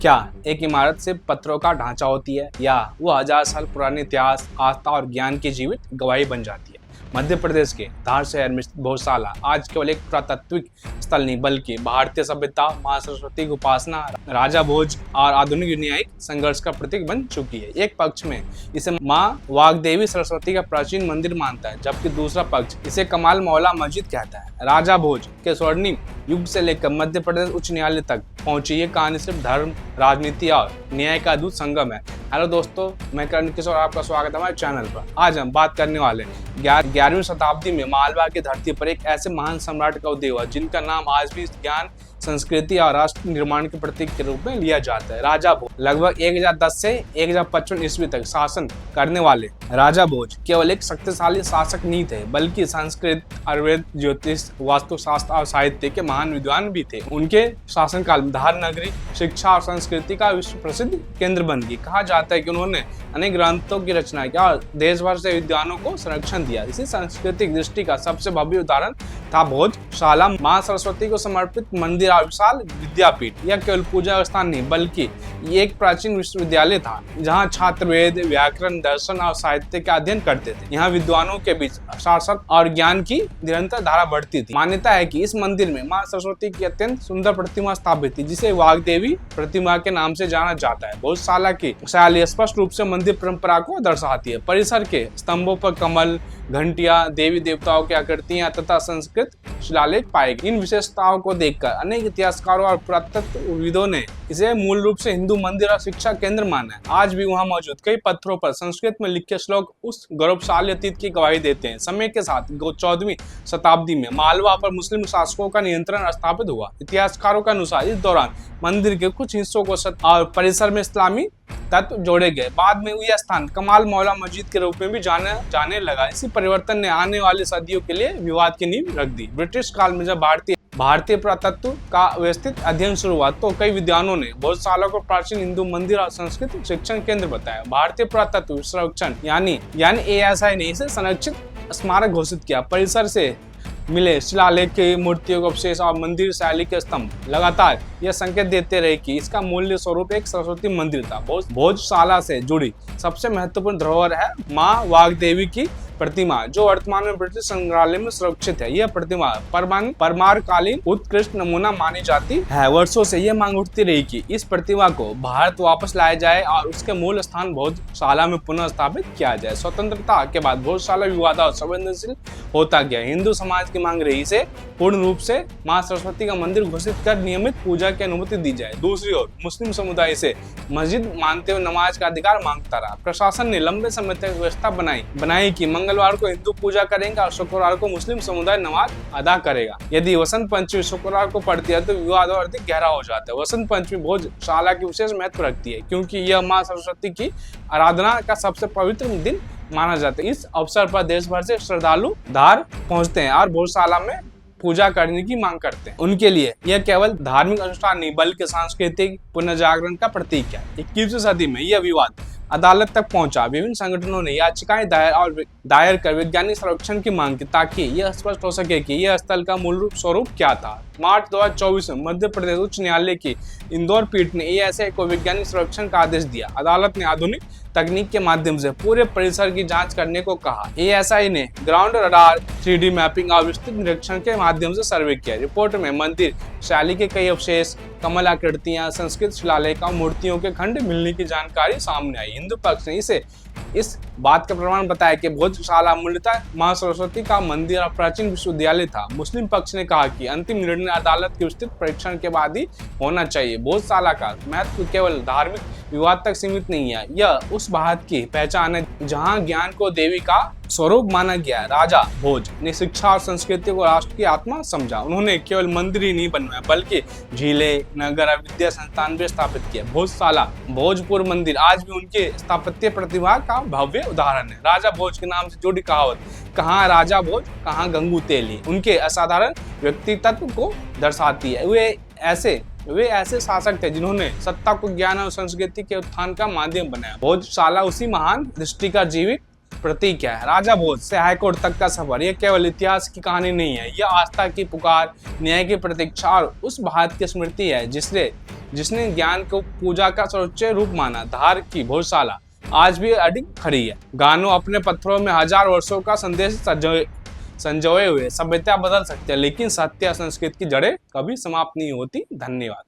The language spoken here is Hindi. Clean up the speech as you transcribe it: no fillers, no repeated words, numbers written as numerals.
क्या एक इमारत सिर्फ पत्थरों का ढांचा होती है या वो हजार साल पुराने इतिहास, आस्था और ज्ञान की जीवित गवाही बन जाती है? मध्य प्रदेश के धार शहर में स्थित भोजशाला आज केवल एक पुरातात्विक स्थल नहीं बल्कि भारतीय सभ्यता, मां सरस्वती की उपासना, राजा भोज और आधुनिक न्यायिक संघर्ष का प्रतीक बन चुकी है। एक पक्ष में इसे मां वाग्देवी सरस्वती का प्राचीन मंदिर मानता है, जबकि दूसरा पक्ष इसे कमाल मौला मस्जिद कहता है। राजा भोज के स्वर्णिम युग से लेकर मध्य प्रदेश उच्च न्यायालय तक पहुंची ये कहानी सिर्फ धर्म, राजनीति और न्याय का अद्भुत संगम है। हेलो दोस्तों, मैं करण किशोर, आपका स्वागत है हमारे चैनल पर। आज हम बात करने वाले 11वीं शताब्दी में मालवा की धरती पर एक ऐसे महान सम्राट का उदय हुआ जिनका नाम आज भी ज्ञान, संस्कृति और राष्ट्र निर्माण के प्रतीक के रूप में लिया जाता है। राजा भोज लगभग 1010 से 1055 ईस्वी तक शासन करने वाले राजा भोज केवल एक शक्तिशाली शासक नहीं थे, बल्कि संस्कृत, आयुर्वेद, ज्योतिष, वास्तुशास्त्र और साहित्य के महान विद्वान भी थे। उनके शासनकाल में धार नगरी शिक्षा और संस्कृति का विश्व प्रसिद्ध केंद्र बन गई। कहा जाता है कि उन्होंने अनेक ग्रंथों की रचना की और देश भर से विद्वानों को संरक्षण दिया। इसी सांस्कृतिक दृष्टि का सबसे भव्य उदाहरण था भोजशाला। मां सरस्वती को समर्पित मंदिर और विशाल विद्यापीठ यह केवल पूजा स्थान नहीं बल्कि ये एक प्राचीन विश्वविद्यालय था, जहां छात्र वेद, व्याकरण, दर्शन और साहित्य का अध्ययन करते थे। यहाँ विद्वानों के बीच शासन और ज्ञान की निरंतर धारा बढ़ती थी। मान्यता है कि इस मंदिर में मां सरस्वती की अत्यंत सुंदर प्रतिमा स्थापित थी, जिसे वाग्देवी प्रतिमा के नाम से जाना जाता है। भोजशाला की शैली स्पष्ट रूप से मंदिर परंपरा को दर्शाती है। परिसर के स्तंभों पर कमल, घंटियां, देवी देवताओं की आकृतियां तथा संस्कृत शिलालेख पाए गए। इन विशेषताओं को देखकर अनेक इतिहासकारों और पुरातत्वविदों ने इसे मूल रूप से हिंदू मंदिर और शिक्षा केंद्र माना है। आज भी वहां मौजूद कई पत्थरों पर संस्कृत में लिखे श्लोक उस गौरवशाली अतीत की गवाही देते हैं। समय के साथ 14वीं शताब्दी में मालवा पर मुस्लिम शासकों का नियंत्रण स्थापित हुआ। इतिहासकारों के अनुसार इस दौरान मंदिर के कुछ हिस्सों को और परिसर में इस्लामी तत्व जोड़े गए। बाद में यह स्थान कमाल मौला मस्जिद के रूप में भी जाने लगा। इसी परिवर्तन ने आने वाली सदियों के लिए विवाद की नींव रख दी। ब्रिटिश काल में जब भारतीय पुरातत्व का व्यवस्थित अध्ययन शुरू हुआ तो कई विद्वानों ने भोजशाला को प्राचीन हिंदू मंदिर और संस्कृत शिक्षण केंद्र बताया। भारतीय पुरातत्व संरक्षण यानी ASI ने इसे संरक्षित स्मारक घोषित किया। परिसर से मिले शिलालेख की मूर्तियों के अवशेष और मंदिर शैली के स्तंभ लगातार यह संकेत देते रहे कि इसका मूल्य स्वरूप एक सरस्वती मंदिर था। भोजशाला से जुड़ी सबसे महत्वपूर्ण धरोहर है मां वाग्देवी की प्रतिमा, जो वर्तमान में ब्रिटिश संग्रहालय में सुरक्षित है। यह प्रतिमा परमारकालीन उत्कृष्ट नमूना मानी जाती है। वर्षों से यह मांग उठती रही कि इस प्रतिमा को भारत वापस लाया जाए और उसके मूल स्थान भोजशाला में पुनः स्थापित किया जाए। स्वतंत्रता के बाद भोजशाला विवादास्पद और संवेदनशील होता गया। हिंदू समाज की मांग रही इसे पूर्ण रूप से मां सरस्वती का मंदिर घोषित कर नियमित पूजा की अनुमति दी जाए। दूसरी ओर मुस्लिम समुदाय इसे मस्जिद मानते हुए नमाज का अधिकार मांगता रहा। प्रशासन ने लंबे समय तक व्यवस्था बनाई कि मंगलवार को हिंदू पूजा करेंगे और शुक्रवार को मुस्लिम समुदाय नमाज अदा करेगा। यदि वसंत पंचमी शुक्रवार को पड़ती है तो विवाद और अधिक गहरा हो जाता है। वसंत पंचमी भोजशाला की विशेष महत्व रखती है क्योंकि यह मां सरस्वती की आराधना का सबसे पवित्र दिन माना जाता है। इस अवसर पर देश भर से श्रद्धालु धार पहुंचते हैं और भोजशाला में पूजा करने की मांग करते हैं। उनके लिए यह केवल धार्मिक अनुष्ठान नहीं बल्कि सांस्कृतिक पुनर्जागरण का प्रतीक है। 21वीं सदी में यह विवाद अदालत तक पहुंचा। विभिन्न संगठनों ने याचिकाएं दायर कर वैज्ञानिक संरक्षण की मांग की ताकि यह स्पष्ट हो सके कि यह स्थल का मूल स्वरूप क्या था। मार्च 2024 में मध्य प्रदेश उच्च न्यायालय की इंदौर पीठ ने ASI को वैज्ञानिक संरक्षण का आदेश दिया। अदालत ने आधुनिक तकनीक के माध्यम से पूरे परिसर की जांच करने को कहा। ASI ने ग्राउंड रडार, 3D मैपिंग और विस्तृत निरीक्षण के माध्यम से सर्वे किया। रिपोर्ट में मंदिर शैली के कई अवशेष, कमल आकृतियां, संस्कृत शिलालेख और मूर्तियों के खंड मिलने की जानकारी सामने आई। हिंदू पक्ष ने इसे इस बात का प्रमाण बताया कि भोजशाला मूलतः मां सरस्वती का मंदिर और प्राचीन विश्वविद्यालय था। मुस्लिम पक्ष ने कहा कि अंतिम निर्णय अदालत के विस्तृत परीक्षण के बाद ही होना चाहिए। भोजशाला का महत्व केवल धार्मिक विवाद तक सीमित नहीं है, यह उस भारत की पहचान है जहां ज्ञान को देवी का स्वरूप माना गया। राजा भोज ने शिक्षा और संस्कृति को राष्ट्र की आत्मा समझा। उन्होंने केवल मंदिर ही नहीं बनवाया बल्कि झीलें, नगर और विद्या संस्थान भी स्थापित किए। भोजशाला, भोजपुर मंदिर आज भी उनके स्थापत्य प्रतिभा का भव्य उदाहरण है। राजा भोज के नाम से जुड़ी कहावत कहाँ राजा भोज कहाँ गंगू तेली उनके असाधारण व्यक्तित्व को दर्शाती है। वे ऐसे शासक थे जिन्होंने सत्ता को ज्ञान और संस्कृति के उत्थान का माध्यम बनाया। भोजशाला उसी महान दृष्टि का जीवित प्रतीक है। राजा भोज से हाईकोर्ट तक का सफर यह केवल इतिहास की कहानी नहीं है, यह आस्था की पुकार, न्याय की प्रतीक्षा और उस भारत की स्मृति है जिसने जिसने ज्ञान को पूजा का सर्वोच्च रूप माना। धार की भोजशाला आज भी अडिग खड़ी है। गानों अपने पत्थरों में हजार वर्षों का संदेश संजोए हुए। सभ्यता बदल सकती है लेकिन सत्य संस्कृत की जड़ें कभी समाप्त नहीं होती। धन्यवाद।